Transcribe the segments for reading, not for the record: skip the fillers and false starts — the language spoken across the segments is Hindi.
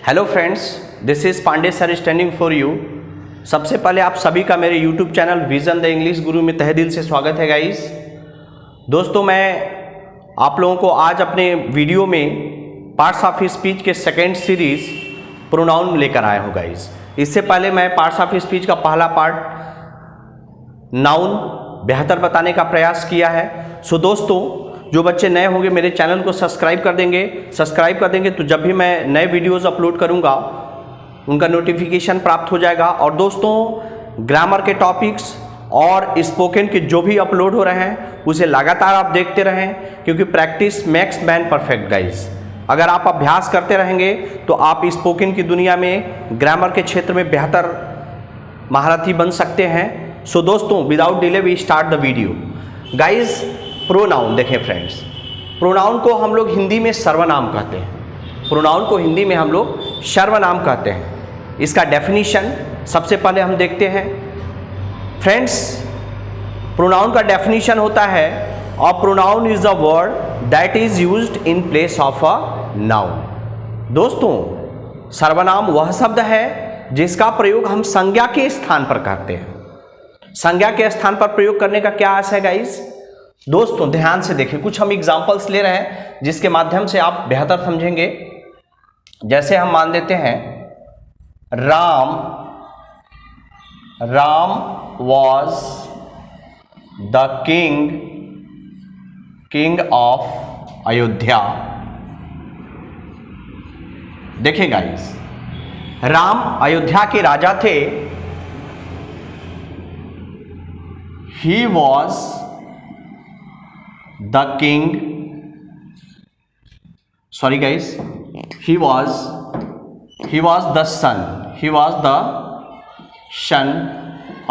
Hello friends, this is Pandey sir standing for you. सबसे पहले आप सभी का मेरे YouTube channel Vision the English Guru में तहे दिल से स्वागत है गाइस। दोस्तों, मैं आप लोगों को आज अपने वीडियो में पार्ट्स ऑफ स्पीच के सेकेंड सीरीज प्रोनाउन लेकर आया हूँ गाइस। इससे पहले मैं पार्ट्स ऑफ स्पीच का पहला पार्ट नाउन बेहतर बताने का प्रयास किया है। सो दोस्तों, जो बच्चे नए होंगे मेरे चैनल को सब्सक्राइब कर देंगे तो जब भी मैं नए वीडियोस अपलोड करूंगा उनका नोटिफिकेशन प्राप्त हो जाएगा। और दोस्तों, ग्रामर के टॉपिक्स और स्पोकन के जो भी अपलोड हो रहे हैं उसे लगातार आप देखते रहें, क्योंकि practice makes man perfect guys. अगर आप अभ्यास करते रहेंगे तो आप स्पोकन की दुनिया में ग्रामर के क्षेत्र में बेहतर महारथी बन सकते हैं। सो दोस्तों, without delay we start the video guys. Pronoun देखें फ्रेंड्स, प्रोनाउन को हम लोग हिंदी में सर्वनाम कहते हैं। प्रोनाउन को हिंदी में हम लोग सर्वनाम कहते हैं। इसका डेफिनेशन सबसे पहले हम देखते हैं फ्रेंड्स। प्रोनाउन का डेफिनेशन होता है a pronoun is a word that is used in place of a noun. दोस्तों, सर्वनाम वह शब्द है जिसका प्रयोग हम संज्ञा के स्थान पर करते हैं। संज्ञा के स्थान पर प्रयोग करने का क्या अर्थ है गाइस? दोस्तों ध्यान से देखें, कुछ हम एग्जाम्पल्स ले रहे हैं जिसके माध्यम से आप बेहतर समझेंगे। जैसे हम मान लेते हैं Ram was the king of Ayodhya. देखिए गाइस, राम अयोध्या के राजा थे। He was the king, sorry guys, he was the son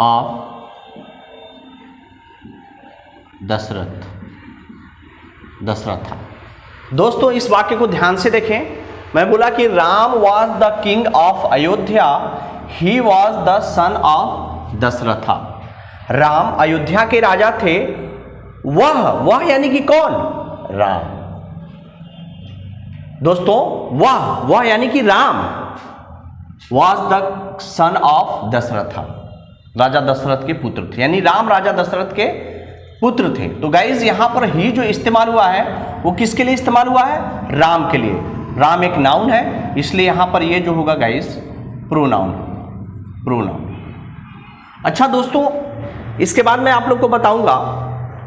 of Dasharath था। दोस्तों, इस वाक्य को ध्यान से देखें। मैं बोला कि Ram was the king of Ayodhya, he was the son of Dasharath. Ram Ayodhya के राजा थे। वह यानी कि कौन? राम। दोस्तों, वह यानी कि Ram was the son of Dasharath, राजा दशरथ के पुत्र थे, यानी राम राजा दशरथ के पुत्र थे। तो गाइज यहां पर ही जो इस्तेमाल हुआ है वो किसके लिए इस्तेमाल हुआ है? राम के लिए। राम एक नाउन है, इसलिए यहां पर ये जो होगा गाइज प्रोनाउन। अच्छा दोस्तों, इसके बाद मैं आप लोग को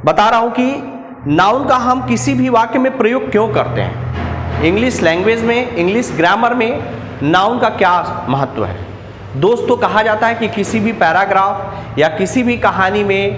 बता रहा हूं कि नाउन का हम किसी भी वाक्य में प्रयोग क्यों करते हैं। इंग्लिश लैंग्वेज में, इंग्लिश ग्रामर में नाउन का क्या महत्व है। दोस्तों, कहा जाता है कि किसी भी पैराग्राफ या किसी भी कहानी में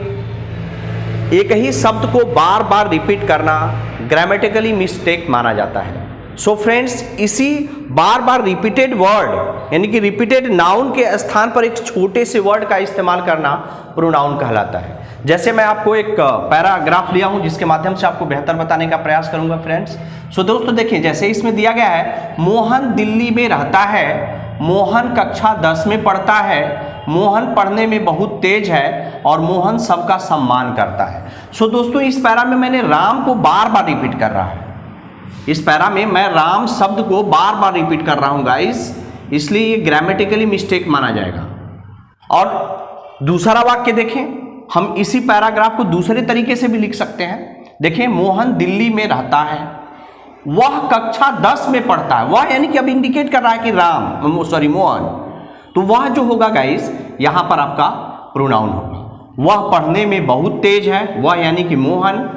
एक ही शब्द को बार बार रिपीट करना ग्रामेटिकली मिस्टेक माना जाता है। सो फ्रेंड्स, इसी बार बार रिपीटेड वर्ड यानी कि रिपीटेड नाउन के स्थान पर एक छोटे से वर्ड का इस्तेमाल करना प्रोनाउन कहलाता है। जैसे मैं आपको एक पैराग्राफ लिया हूं जिसके माध्यम से आपको बेहतर बताने का प्रयास करूंगा फ्रेंड्स। सो दोस्तों देखिए, जैसे इसमें दिया गया है मोहन दिल्ली में रहता है, मोहन कक्षा 10 में पढ़ता है, मोहन पढ़ने में बहुत तेज है और मोहन सबका सम्मान करता है। सो दोस्तों, इस पैरा में मैंने राम को बार बार रिपीट कर रहा है। इस पैरा में मैं राम शब्द को बार बार रिपीट कर रहा हूं गाइस, इसलिए ये ग्रामेटिकली मिस्टेक माना जाएगा। और दूसरा वाक्य देखें, हम इसी पैराग्राफ को दूसरे तरीके से भी लिख सकते हैं। देखें, मोहन दिल्ली में रहता है, वह कक्षा 10 में पढ़ता है। वह यानी कि अब इंडिकेट कर रहा है कि मोहन। तो वह जो होगा गाइस यहां पर आपका प्रोनाउन होगा। वह पढ़ने में बहुत तेज है, वह यानी कि मोहन।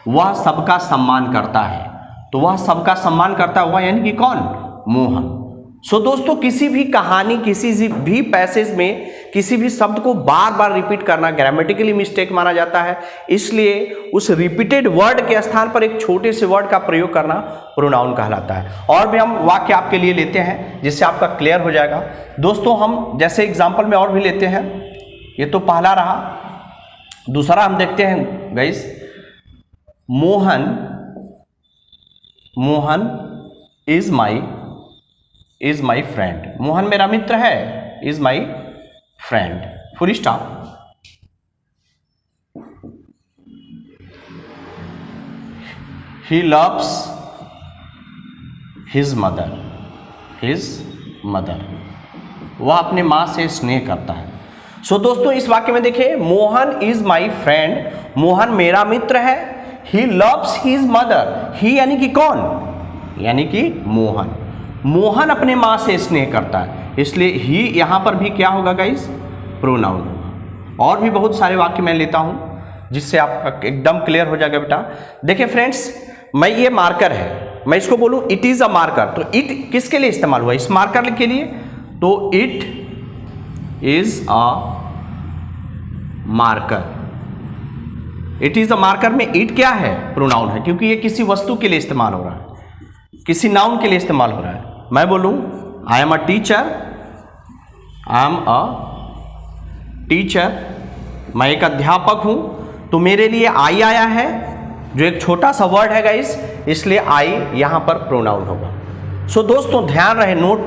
वह सबका सम्मान करता है, तो वह सबका सम्मान करता है, वह यानी कि कौन? मोहन। सो दोस्तों, किसी भी कहानी, किसी भी पैसेज में किसी भी शब्द को बार बार रिपीट करना ग्रामेटिकली मिस्टेक माना जाता है, इसलिए उस रिपीटेड वर्ड के स्थान पर एक छोटे से वर्ड का प्रयोग करना प्रोनाउन कहलाता है। और भी हम वाक्य आपके लिए लेते हैं जिससे आपका क्लियर हो जाएगा। दोस्तों, हम जैसे एग्जाम्पल में और भी लेते हैं। ये तो पहला रहा, दूसरा हम देखते हैं guys. Mohan is my friend. Mohan मेरा मित्र है, is my friend, full stop. He loves his mother. His mother, वह अपने माँ से स्नेह करता है। सो दोस्तों इस वाक्य में देखिए, Mohan is my friend, Mohan मेरा मित्र है। ही लव्स हिज मदर, ही यानी कि कौन, यानी कि मोहन, मोहन अपने माँ से स्नेह करता है, इसलिए ही यहाँ पर भी क्या होगा गाइस, प्रोनाउन होगा। और भी बहुत सारे वाक्य मैं लेता हूँ जिससे आप एकदम क्लियर हो जाएगा बेटा। देखिए फ्रेंड्स, मैं ये मार्कर है, मैं इसको बोलूँ इट इज़ अ मार्कर, तो इट किसके लिए इस्तेमाल हुआ, इस मार्कर के लिए, तो it is a marker. It is a marker में इट क्या है, प्रोनाउन है, क्योंकि ये किसी वस्तु के लिए इस्तेमाल हो रहा है, किसी नाउन के लिए इस्तेमाल हो रहा है। मैं बोलूं I am a teacher, I am a teacher, मैं एक अध्यापक हूं, तो मेरे लिए आई आया है, जो एक छोटा सा वर्ड है गाइस, इसलिए आई यहां पर प्रोनाउन होगा। सो दोस्तों ध्यान रहे, नोट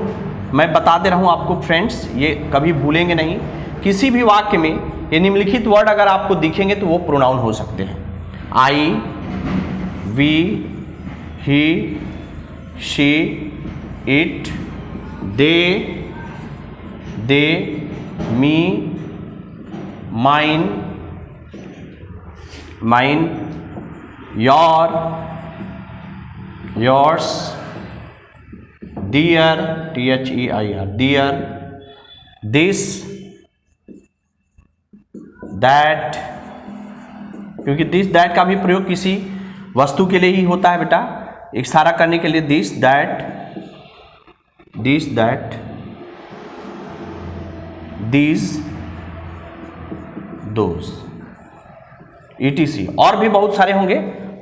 मैं बता दे रहा हूं आपको फ्रेंड्स, ये कभी भूलेंगे नहीं, किसी भी वाक्य में ये निम्नलिखित वर्ड अगर आपको दिखेंगे तो वो प्रोनाउन हो सकते हैं। I, we, he, she, it, they, me, mine, your, yours, their, THEIR, their, this, that, क्योंकि दिस दैट का भी प्रयोग किसी वस्तु के लिए ही होता है बेटा, इशारा करने के लिए, this that, these, those, ETC, और भी बहुत सारे होंगे।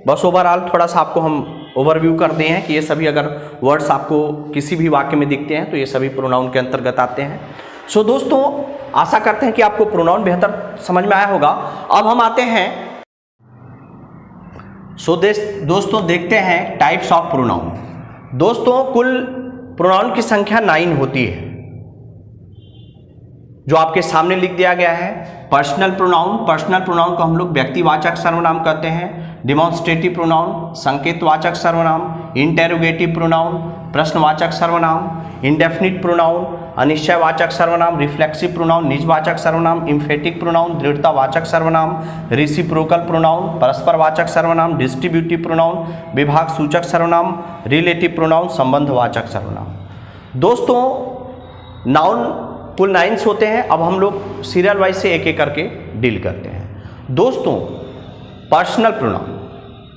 बस ओवरऑल थोड़ा सा आपको हम ओवरव्यू करते हैं कि ये सभी अगर वर्ड्स आपको किसी भी वाक्य में दिखते हैं तो ये सभी प्रोनाउन के अंतर्गत आते हैं। सो दोस्तों आशा करते हैं कि आपको प्रोनाउन बेहतर समझ में आया होगा। अब हम आते हैं, दोस्तों देखते हैं टाइप्स ऑफ प्रोनाउन। दोस्तों कुल प्रोनाउन की संख्या 9 होती है, जो आपके सामने लिख दिया गया है। पर्सनल प्रोनाउन, पर्सनल प्रोनाउन को हम लोग व्यक्तिवाचक सर्वनाम कहते हैं। डिमॉन्स्ट्रेटिव प्रोनाउन, संकेतवाचक सर्वनाम। इंटेरोगेटिव प्रोनाउन, प्रश्नवाचक सर्वनाम। इंडेफिनिट प्रोनाउन, अनिश्चयवाचक सर्वनाम। रिफ्लेक्सिव प्रोनाउन, निजवाचक सर्वनाम। इम्फेटिक प्रोनाउन, दृढ़तावाचक सर्वनाम। रेसिप्रोकल प्रोनाउन, परस्परवाचक सर्वनाम। डिस्ट्रीब्यूटिव प्रोनाउन, विभाग सूचक सर्वनाम। रिलेटिव प्रोनाउन, संबंधवाचक सर्वनाम। दोस्तों नाउन कुल 9 होते हैं। अब हम लोग सीरियल वाइज से एक एक करके डील करते हैं। दोस्तों पर्सनल प्रोनाउन,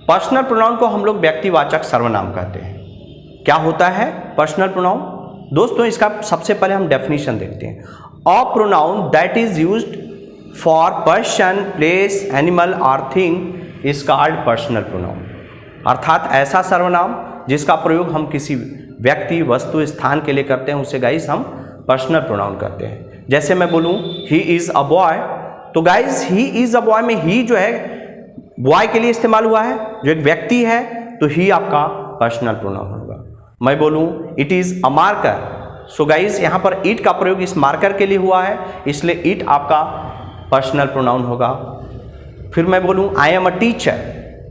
पर्सनल प्रोनाउन को हम लोग व्यक्तिवाचक सर्वनाम कहते हैं। क्या होता है पर्सनल प्रोनाउन? दोस्तों इसका सबसे पहले हम डेफिनेशन देखते हैं। A pronoun that is used for person, place, animal और thing is called personal pronoun. अर्थात ऐसा सर्वनाम जिसका प्रयोग हम किसी व्यक्ति, वस्तु, स्थान के लिए करते हैं उसे गाइस हम पर्सनल प्रोनाउन कहते हैं। जैसे मैं बोलूं ही इज अ बॉय, तो guys he is a boy में ही जो है बॉय के लिए इस्तेमाल हुआ है, जो एक व्यक्ति है, तो ही आपका पर्सनल प्रोनाउन होगा। मैं बोलूं it is a marker, so guys यहाँ पर इट का प्रयोग इस मार्कर के लिए हुआ है, इसलिए इट आपका पर्सनल प्रोनाउन होगा। फिर मैं बोलूं आई एम अ टीचर,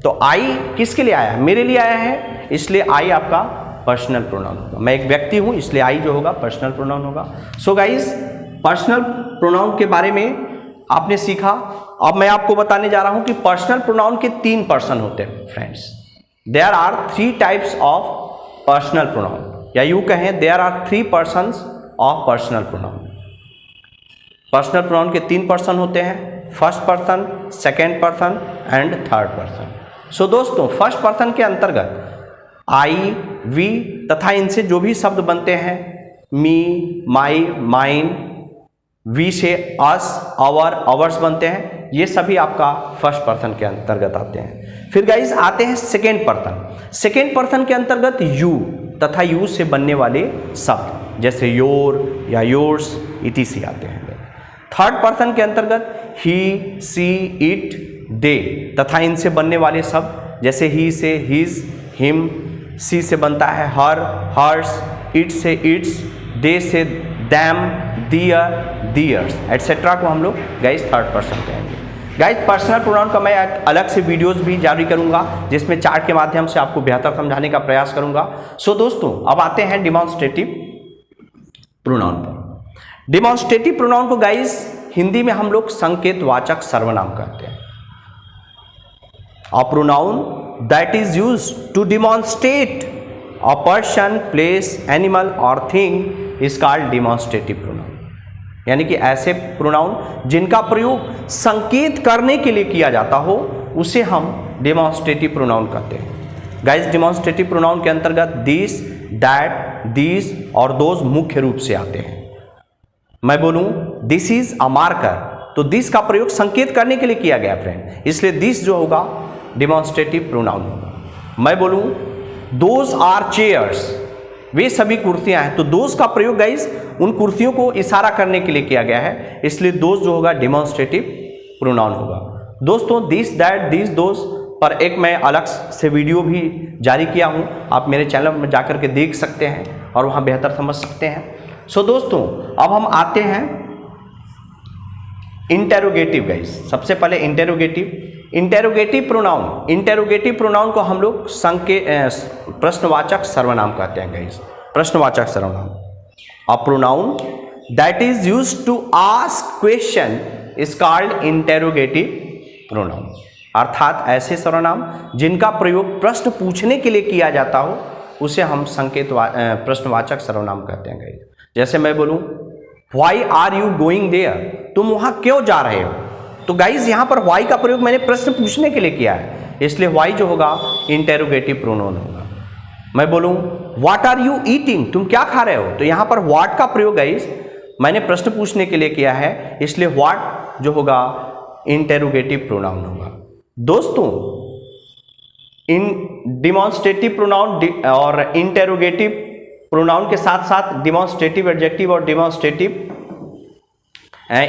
तो आई किसके लिए आया है? मेरे लिए आया है, इसलिए आई आपका पर्सनल प्रोनाउन होगा। मैं एक व्यक्ति हूं, इसलिए आई जो होगा पर्सनल प्रोनाउन होगा। सो गाइस पर्सनल प्रोनाउन के बारे में आपने सीखा। अब मैं आपको बताने जा रहा हूं कि पर्सनल प्रोनाउन के 3 पर्सन होते हैं friends. There are 3 types of personal pronoun, या यूं कहें there are 3 persons of personal pronoun. Personal pronoun के 3 पर्सन होते हैं, first person, second person and third person. So दोस्तों फर्स्ट पर्सन के अंतर्गत आई, वी तथा इनसे जो भी शब्द बनते हैं, मी, माई, माइन, वी से अस, आवर, आवर्स बनते हैं, ये सभी आपका फर्स्ट पर्सन के अंतर्गत आते हैं। फिर गाइस आते हैं सेकेंड पर्सन। सेकेंड पर्सन के अंतर्गत यू तथा यू से बनने वाले शब्द जैसे योर या योर्स, ETC आते हैं। थर्ड पर्सन के अंतर्गत ही, सी, इट, दे तथा इनसे बनने वाले शब्द जैसे ही से हिज, हिम, सी से बनता है हर, हर्स, इट से इट्स, दे से दैम, दियर, दियर्स एटसेट्रा को हम लोग गाइस थर्ड पर्सन कहेंगे। गाइस पर्सनल प्रोनाउन का मैं अलग से वीडियोस भी जारी करूंगा, जिसमें चार्ट के माध्यम से आपको बेहतर समझाने का प्रयास करूंगा। सो दोस्तों अब आते हैं डिमॉन्स्ट्रेटिव प्रोनाउन पर। डिमॉन्स्ट्रेटिव प्रोनाउन को गाइस हिंदी में हम लोग संकेतवाचक सर्वनाम कहते हैं। A pronoun that is used to demonstrate a person, place, animal और thing is called demonstrative pronoun. यानी कि ऐसे प्रोनाउन जिनका प्रयोग संकेत करने के लिए किया जाता हो उसे हम डिमॉन्स्ट्रेटिव प्रोनाउन कहते हैं। गाइस डिमॉन्स्ट्रेटिव प्रोनाउन के अंतर्गत दिस, दैट, दीज और दोज मुख्य रूप से आते हैं। मैं बोलूं दिस इज अ मार्कर, तो दिस का प्रयोग संकेत करने के लिए किया गया फ्रेंड, इसलिए दिस जो होगा डिमॉन्स्ट्रेटिव प्रोनाउन होगा। मैं बोलूं दोज आर चेयर्स, वे सभी कुर्सियां हैं, तो दोज का प्रयोग गाइस उन कुर्सियों को इशारा करने के लिए किया गया है, इसलिए दोज जो होगा डिमॉन्स्ट्रेटिव प्रोनाउन होगा। दोस्तों दिस, दैट, दीज, दोज पर एक मैं अलग से वीडियो भी जारी किया हूं, आप मेरे चैनल में जाकर के देख सकते हैं और वहां बेहतर समझ सकते हैं। सो दोस्तों अब हम आते हैं इंटेरोगेटिव गाइस। सबसे पहले इंटेरोगेटिव प्रोनाउन को हम लोग प्रश्नवाचक सर्वनाम कहते हैं गाइस। प्रश्नवाचक सर्वनाम, a pronoun that is used to ask question is called interrogative pronoun. अर्थात ऐसे सर्वनाम जिनका प्रयोग प्रश्न पूछने के लिए किया जाता हो उसे हम प्रश्नवाचक सर्वनाम कहते हैं गाइस। जैसे मैं बोलूं why are you going there, तुम वहां क्यों जा रहे हो, तो गाइस यहां पर व्हाई का प्रयोग मैंने प्रश्न पूछने के लिए किया है, इसलिए व्हाई जो होगा इंटेरोगेटिव प्रोनाउन होगा। मैं बोलूं व्हाट आर यू ईटिंग, तुम क्या खा रहे हो, तो यहां पर व्हाट का प्रयोग गाइस मैंने प्रश्न पूछने के लिए किया है, इसलिए व्हाट जो होगा इंटेरोगेटिव प्रोनाउन होगा। दोस्तों इन डिमॉन्स्ट्रेटिव प्रोनाउन और इंटेरोगेटिव प्रोनाउन के साथ साथ डिमॉन्स्ट्रेटिव एडजेक्टिव और डिमॉन्स्ट्रेटिव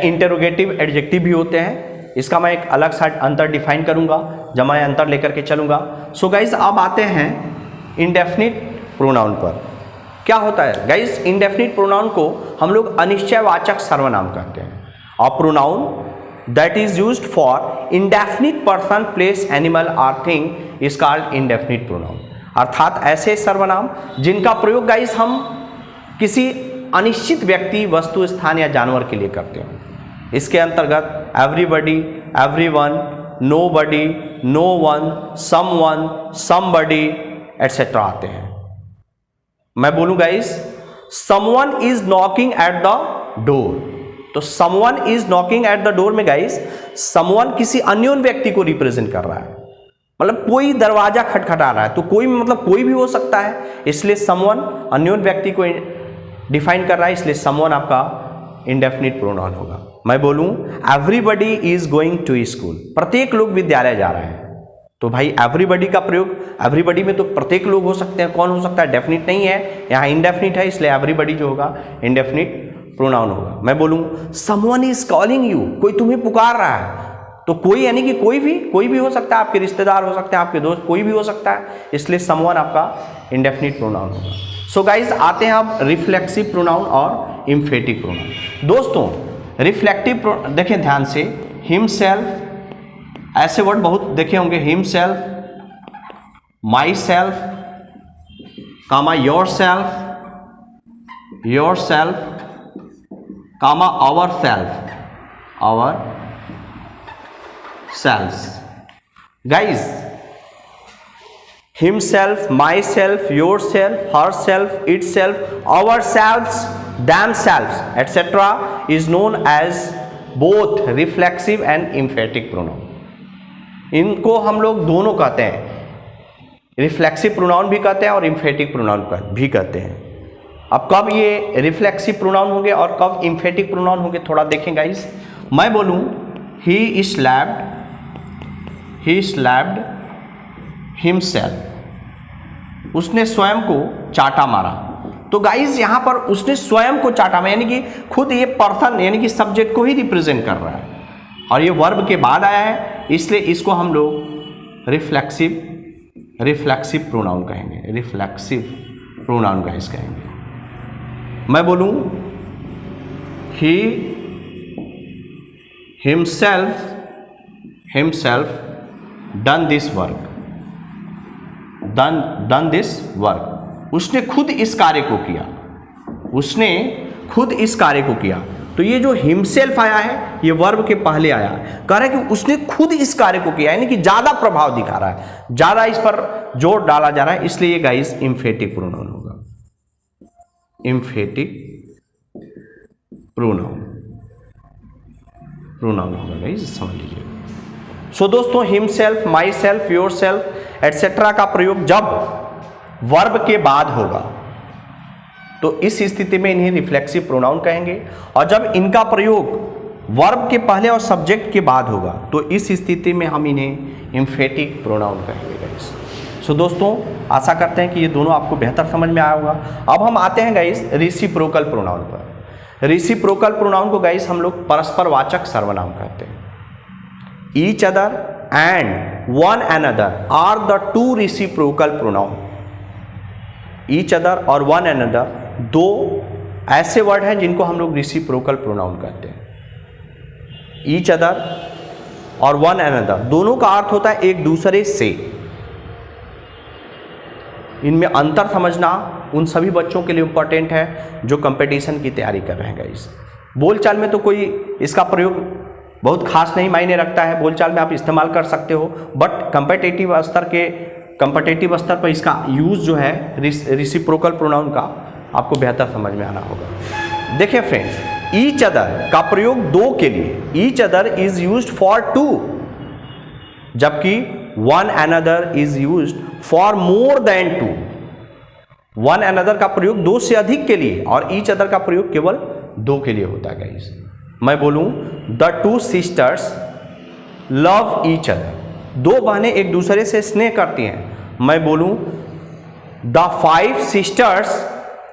इंटेरोगेटिव एडजेक्टिव भी होते हैं। इसका मैं एक अलग सा अंतर डिफाइन करूंगा जब मैं अंतर लेकर के चलूंगा। सो गाइस अब आते हैं इंडेफिनिट प्रोनाउन पर। क्या होता है गाइस, इंडेफिनिट प्रोनाउन को हम लोग अनिश्चयवाचक सर्वनाम कहते हैं। A pronoun that is used for indefinite person, place, animal or thing is called indefinite pronoun। अर्थात ऐसे सर्वनाम जिनका प्रयोग गाइस हम किसी अनिश्चित व्यक्ति, वस्तु, स्थान या जानवर के लिए करते हैं। इसके अंतर्गत everybody, everyone, nobody, no one, someone, somebody etcetera आते हैं। मैं बोलूं guys someone is knocking at the door, तो someone is knocking at the door में गाइस समवन किसी अन्योन व्यक्ति को रिप्रेजेंट कर रहा है, मतलब कोई दरवाजा खटखटा रहा है, तो कोई मतलब कोई भी हो सकता है, इसलिए समवन अन्योन व्यक्ति को डिफाइन कर रहा है, इसलिए समवन आपका इंडेफिनिट प्रोनाउन होगा। मैं बोलूं everybody is going to school, प्रत्येक लोग विद्यालय जा रहे हैं, तो भाई एवरीबडी का प्रयोग, एवरीबडी में तो प्रत्येक लोग हो सकते हैं, कौन हो सकता है, डेफिनिट नहीं है, यहाँ इंडेफिनिट है, इसलिए एवरीबडी जो होगा इंडेफिनिट प्रोनाउन होगा। मैं बोलूं समवन इज कॉलिंग यू, कोई तुम्हें पुकार रहा है, तो कोई यानी कि कोई भी हो सकता है, आपके रिश्तेदार हो सकते हैं, आपके दोस्त, कोई भी हो सकता है, इसलिए समवन आपका इंडेफिनिट प्रोनाउन होगा। सो गाइस आते हैं अब रिफ्लेक्सिव प्रोनाउन और एम्फेटिक प्रोनाउन। दोस्तों रिफ्लेक्टिव देखें ध्यान से, हिमसेल्फ, ऐसे वर्ड बहुत देखे होंगे, himself, my self, comma yourself, yourself, comma our self, our self. Guys himself, my self, your self, her self, it self, our selves, them selves etcetera is known as both reflexive and emphatic pronoun. इनको हम लोग दोनों कहते हैं, रिफ्लेक्सिव प्रोनाउन भी कहते हैं और एम्फेटिक प्रोनाउन भी कहते हैं। अब कब ये रिफ्लेक्सिव प्रोनाउन होंगे और कब एम्फेटिक प्रोनाउन होंगे थोड़ा देखें गाइस। मैं बोलूं ही स्लैप्ड हिमसेल्फ, उसने स्वयं को चाटा मारा, तो गाइस यहां पर उसने स्वयं को चाटा मारा यानी कि खुद ये पर्सन यानी कि सब्जेक्ट को ही रिप्रेजेंट कर रहा है और ये वर्ब के बाद आया है, इसलिए इसको हम लोग रिफ्लेक्सिव प्रोनाउन कहेंगे, रिफ्लेक्सिव प्रोनाउन गाइस कहेंगे। मैं बोलूं he himself done this work, उसने खुद इस कार्य को किया, उसने खुद इस कार्य को किया। तो ये जो हिमसेल्फ आया है ये वर्ब के पहले आया है, कह रहा है कि उसने खुद इस कार्य को किया, यानी कि ज्यादा प्रभाव दिखा रहा है, ज्यादा इस पर जोर डाला जा रहा है, इसलिए ये गाइस एम्फेटिक प्रोनाउन होगा, एम्फेटिक प्रोनाउन होगा गाइस, समझ लीजिए। सो दोस्तों himself, my self, your self etcetera का प्रयोग जब वर्ब के बाद होगा तो इस स्थिति में इन्हें रिफ्लेक्सिव प्रोनाउन कहेंगे, और जब इनका प्रयोग वर्ब के पहले और सब्जेक्ट के बाद होगा तो इस स्थिति में हम इन्हें एम्फेटिक प्रोनाउन कहेंगे गाइस। सो दोस्तों आशा करते हैं कि ये दोनों आपको बेहतर समझ में आया होगा। अब हम आते हैं गाइस रेसिप्रोकल प्रोनाउन पर। रेसिप्रोकल प्रोनाउन को गाइस हम लोग परस्परवाचक सर्वनाम कहते हैं। Each other and one another are the two reciprocal pronoun. Each other और वन अनदर दो ऐसे वर्ड हैं जिनको हम लोग रेसिप्रोकल प्रोनाउन कहते हैं। ईच अदर और वन अनदर दोनों का अर्थ होता है एक दूसरे से। इनमें अंतर समझना उन सभी बच्चों के लिए इंपॉर्टेंट है जो कंपटीशन की तैयारी कर रहे हैं गाइस। बोलचाल में तो कोई इसका प्रयोग बहुत खास नहीं मायने रखता है, बोलचाल में आप इस्तेमाल कर सकते हो, बट कंपटीटिव स्तर पर इसका यूज जो है रेसिप्रोकल प्रोनाउन का आपको बेहतर समझ में आना होगा। देखिए फ्रेंड्स, ईच अदर का प्रयोग दो के लिए, each other is used for two, जबकि one another is used for more than two. One another का प्रयोग दो से अधिक के लिए और ईच अदर का प्रयोग केवल दो के लिए होता है गाइस। मैं बोलूं the two sisters love each other, दो बहनें एक दूसरे से स्नेह करती हैं। मैं बोलूं the five sisters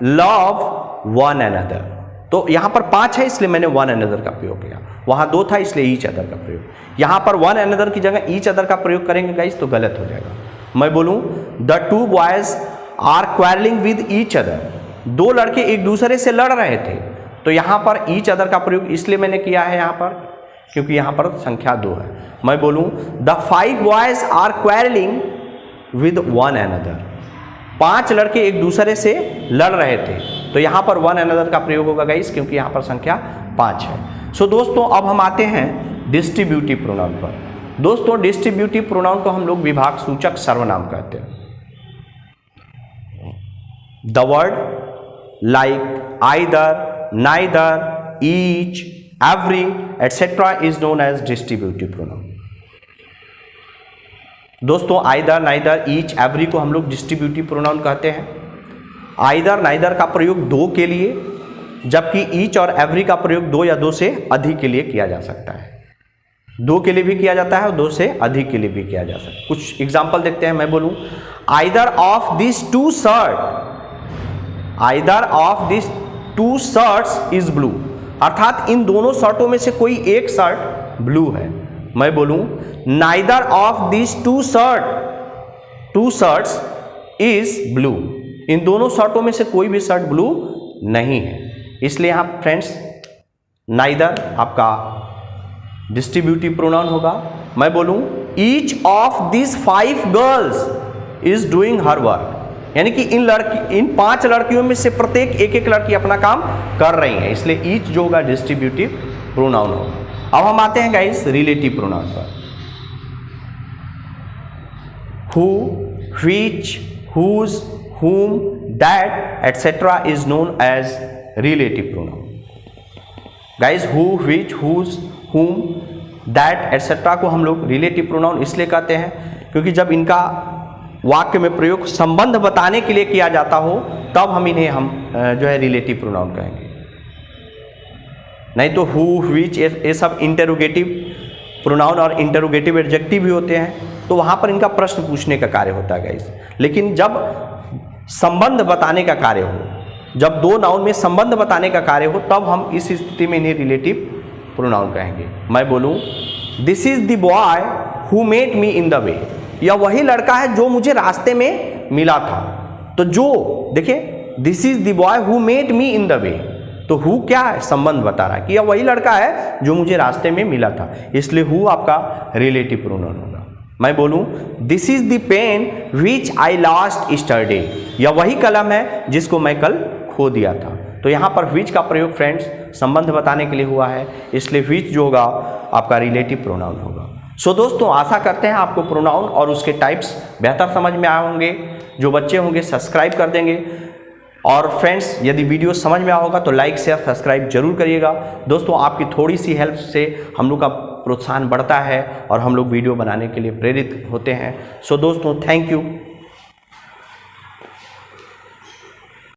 love one another. तो यहां पर पांच है इसलिए मैंने वन अनदर का प्रयोग किया, वहां दो था इसलिए ईच अदर का प्रयोग। यहां पर वन अनदर की जगह ईच अदर का प्रयोग करेंगे गाइस तो गलत हो जाएगा। मैं बोलूं the two boys are quarrelling with each other, दो लड़के एक दूसरे से लड़ रहे थे, तो यहां पर ईच अदर का प्रयोग इसलिए मैंने किया है यहां पर क्योंकि यहां पर संख्या दो है। मैं बोलूं the five boys are quarrelling with one another, पांच लड़के एक दूसरे से लड़ रहे थे, तो यहां पर वन अनदर का प्रयोग होगा गाइस क्योंकि यहां पर संख्या पांच है। सो दोस्तों अब हम आते हैं डिस्ट्रीब्यूटिव प्रोनाउन पर। दोस्तों डिस्ट्रीब्यूटिव प्रोनाउन को हम लोग विभाग सूचक सर्वनाम कहते हैं। The word like either, neither, each, every etcetera is known as distributive pronoun. दोस्तों आइदर, नाइदर, ईच, एवरी को हम लोग डिस्ट्रीब्यूटिव प्रोनाउन कहते हैं। आइदर, नाइदर का प्रयोग दो के लिए, जबकि ईच और एवरी का प्रयोग दो या दो से अधिक के लिए किया जा सकता है। दो के लिए भी किया जाता है और दो से अधिक के लिए भी किया जा सकता है। कुछ एग्जाम्पल देखते हैं। मैं बोलूं either of this two shirt, either of this two shirts is blue, अर्थात इन दोनों शर्टों में से कोई एक शर्ट ब्लू है। मैं बोलूं neither of this two shirts is blue, इन दोनों शर्टों में से कोई भी शर्ट ब्लू नहीं है। इसलिए यहां फ्रेंड्स नाइदर आपका डिस्ट्रीब्यूटिव प्रोनाउन होगा। मैं बोलूं each of this five girls is doing her work, यानी कि इन पांच लड़कियों में से प्रत्येक एक एक लड़की अपना काम कर रही है, इसलिए ईच जो होगा डिस्ट्रीब्यूटिव प्रोनाउन होगा। अब हम आते हैं गाइस रिलेटिव प्रोनाउन पर। Who, which, whose, whom, that, etc. is known as relative pronoun. Guys, who, which, whose, whom, that, etc. को हम लोग relative pronoun इसलिए कहते हैं क्योंकि जब इनका वाक्य में प्रयोग संबंध बताने के लिए किया जाता हो तब हम इन्हें जो है relative pronoun कहेंगे। नहीं तो who, which ये सब इंटेरोगेटिव प्रोनाउन और इंटेरोगेटिव एडजेक्टिव भी होते हैं, तो वहाँ पर इनका प्रश्न पूछने का कार्य होता है गाइस। लेकिन जब संबंध बताने का कार्य हो, जब दो नाउन में संबंध बताने का कार्य हो, तब हम इस स्थिति में इन्हें रिलेटिव प्रोनाउन कहेंगे। मैं बोलूं this is the boy who met me in the way, यह वही लड़का है जो मुझे रास्ते में मिला था। तो जो देखिए this is the boy who met me in the way, तो हु क्या है, संबंध बता रहा है कि यह वही लड़का है जो मुझे रास्ते में मिला था, इसलिए हु आपका रिलेटिव प्रोनाउन होगा। मैं बोलूं this is the pen which I lost yesterday, यह वही कलम है जिसको मैं कल खो दिया था। तो यहाँ पर विच का प्रयोग फ्रेंड्स संबंध बताने के लिए हुआ है, इसलिए विच जो होगा आपका रिलेटिव प्रोनाउन होगा। सो दोस्तों आशा करते हैं आपको प्रोनाउन और उसके टाइप्स बेहतर समझ में आए होंगे। जो बच्चे होंगे सब्सक्राइब कर देंगे, और फ्रेंड्स यदि वीडियो समझ में आया होगा तो लाइक शेयर सब्सक्राइब जरूर करिएगा। दोस्तों आपकी थोड़ी सी हेल्प से हम लोग का प्रोत्साहन बढ़ता है और हम लोग वीडियो बनाने के लिए प्रेरित होते हैं। सो दोस्तों थैंक यू।